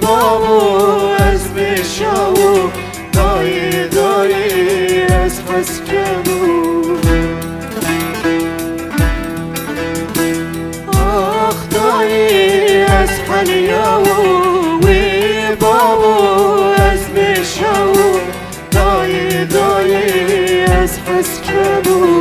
بابو از بشاو دایی دایی از خسکنو آخ دایی از حلیاو وی بابو از بشاو دایی دایی از خسکنو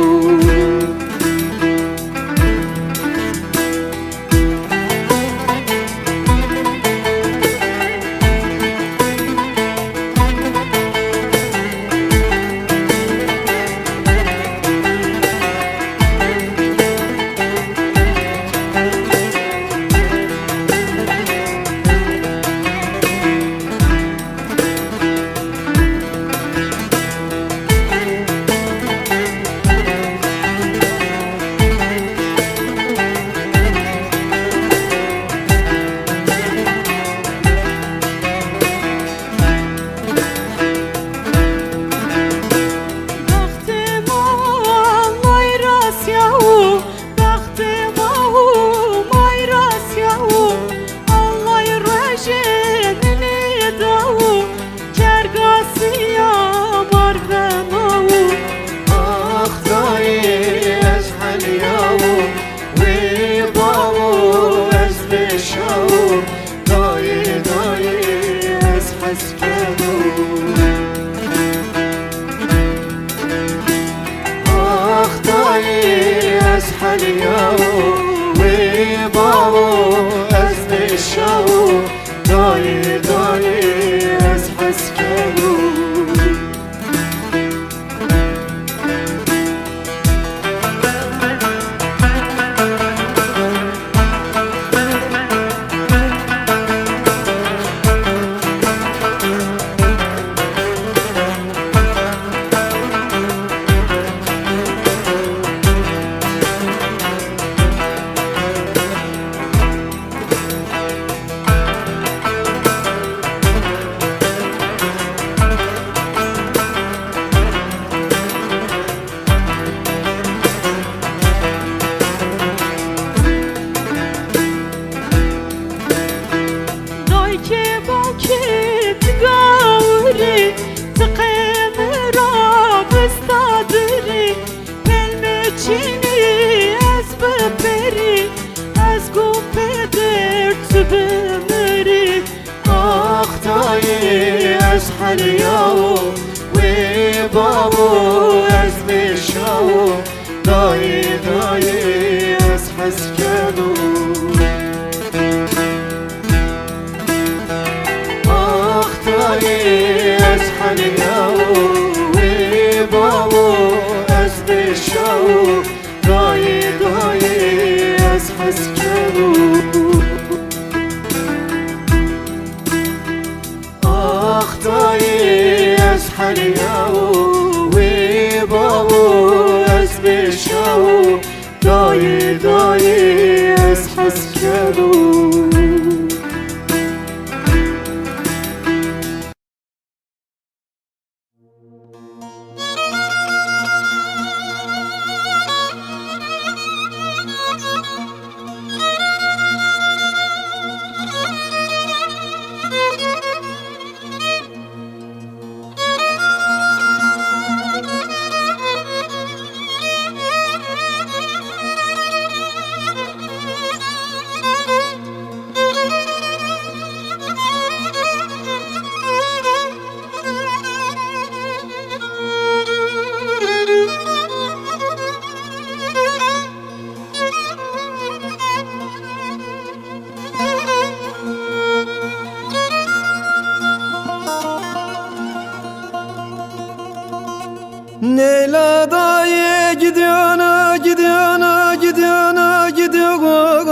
Leyla dayı gidiyorsun, gidiyorsun, gidiyorsun, gidiyorsun.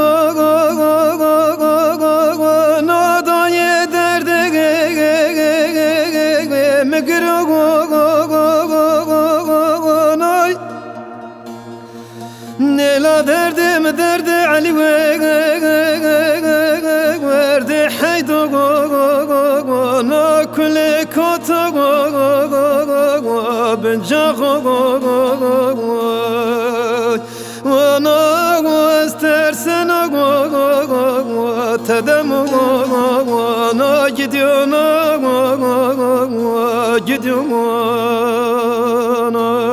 O dayı derde mi giriyorsun? Leyla derdi derdi Ali verdi haydo kule kota bencago wana istersen tedem ana gidiyor ana gidiyor ana.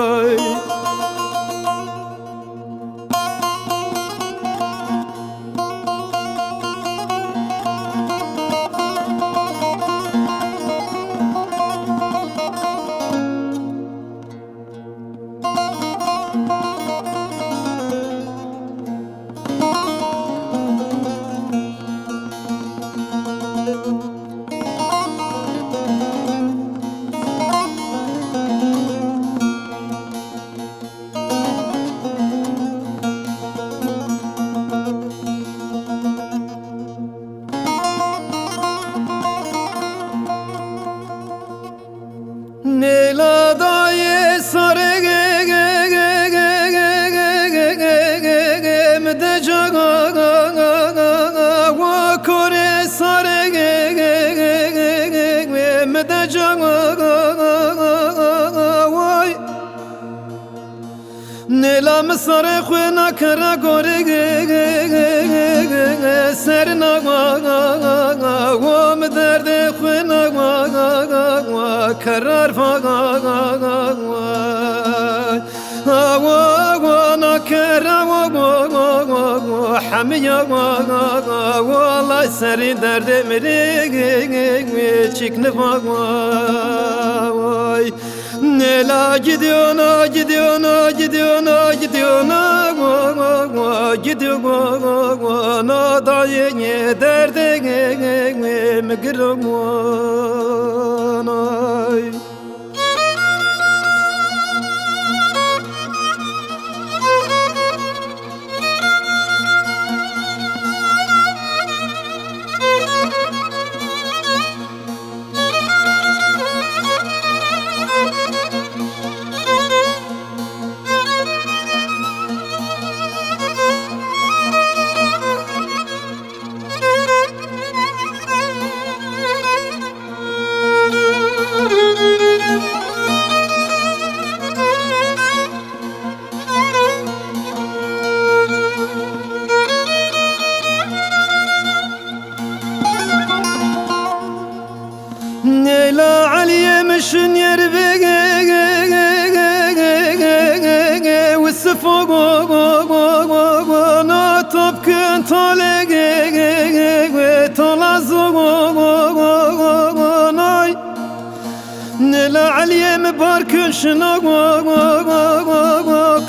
Nela daye sare mede jaga wa kore sare mede jaga vay Nela mesare khuna kara gore serna wa mederde khuna karar وانا كرم حمية والله سري درد مريق çik nefak Nela gidiyorna gidiyorna gidiyorna gidiyorna gidiyorna dayı derde migramana. Nela Aliye mişin yer وسفوق نطب كن طالق طلازق ناي نلا علي مبارك شنق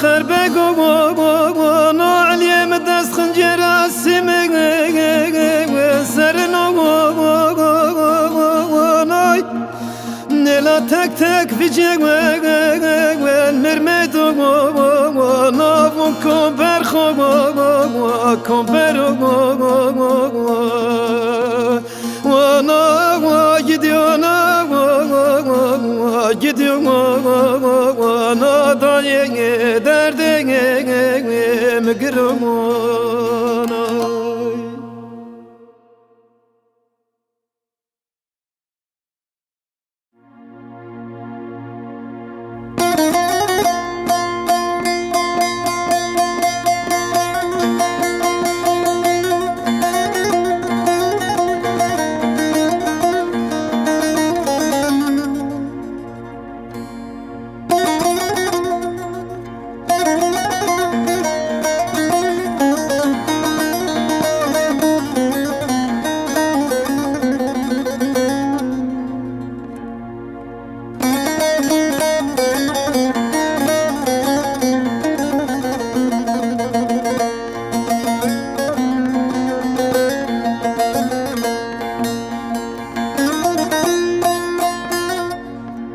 قربق نا علي مدس خنجر اسمق سرنا ناي نلا تك تك في جوق المرمد نافو كوبر خو كوبر وانا gidiyorna gidiyorna dayı derdine migramana.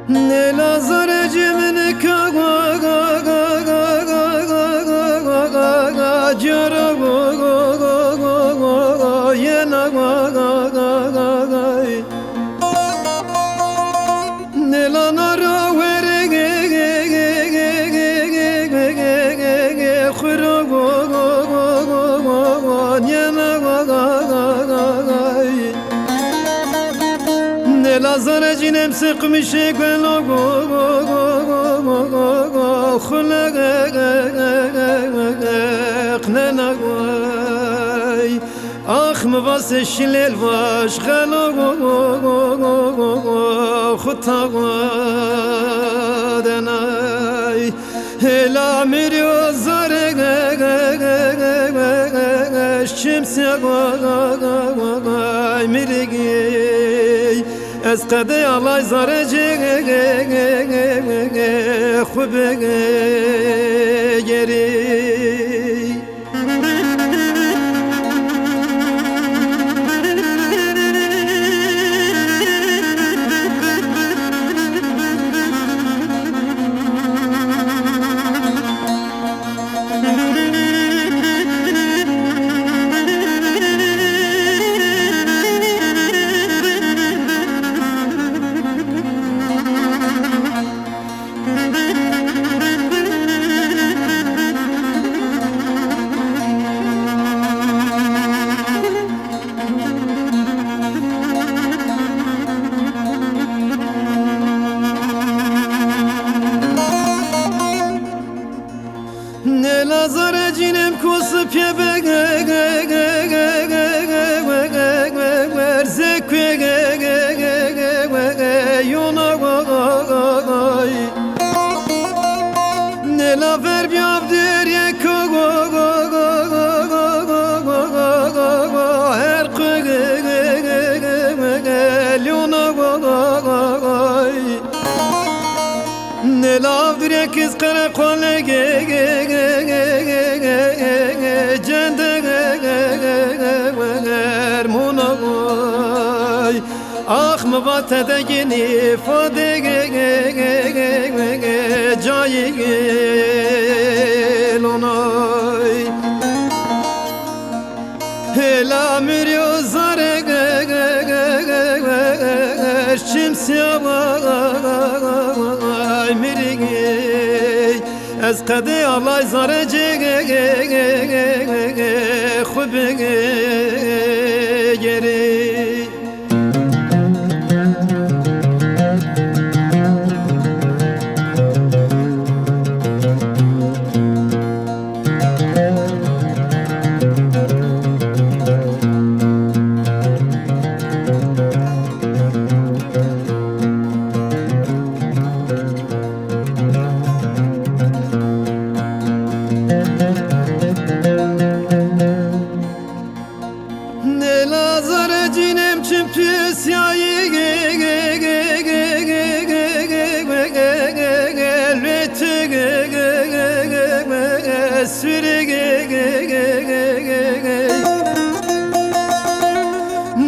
Nela zarecimin jara yena Nela nara vere khura yena Nela zarecinem sıkmış gelo خلق ننقوي أخ مباس شلل واش خلو خطا دناي هلا مريو زارق شمس مرقي اسقدي الله زارجي خبق جري Lazare cinem kusup zekwe yona ne la verbi abdir yeko her yona ne la abdir yekiz kara kole Ah mıvat edegini fade cayi onay hela müryo zare şimsiya mirigi ez kade alay zare khubge geri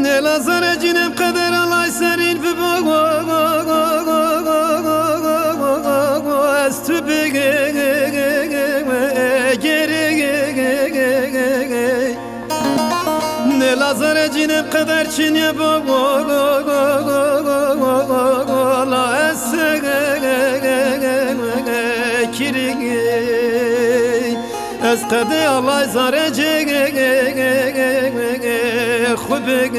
Ne lazare cinem kader alay serin estübe geri ne lazare cinem kader çinye la esse kirigi اسقدي الله زارجي خبق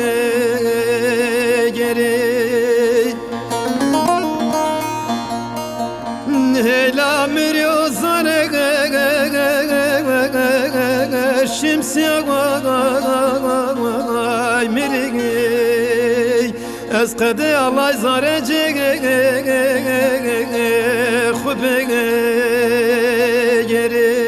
جري هلا مريو زارق شمسيا مرقي اسقدي الله زارجي خبق جري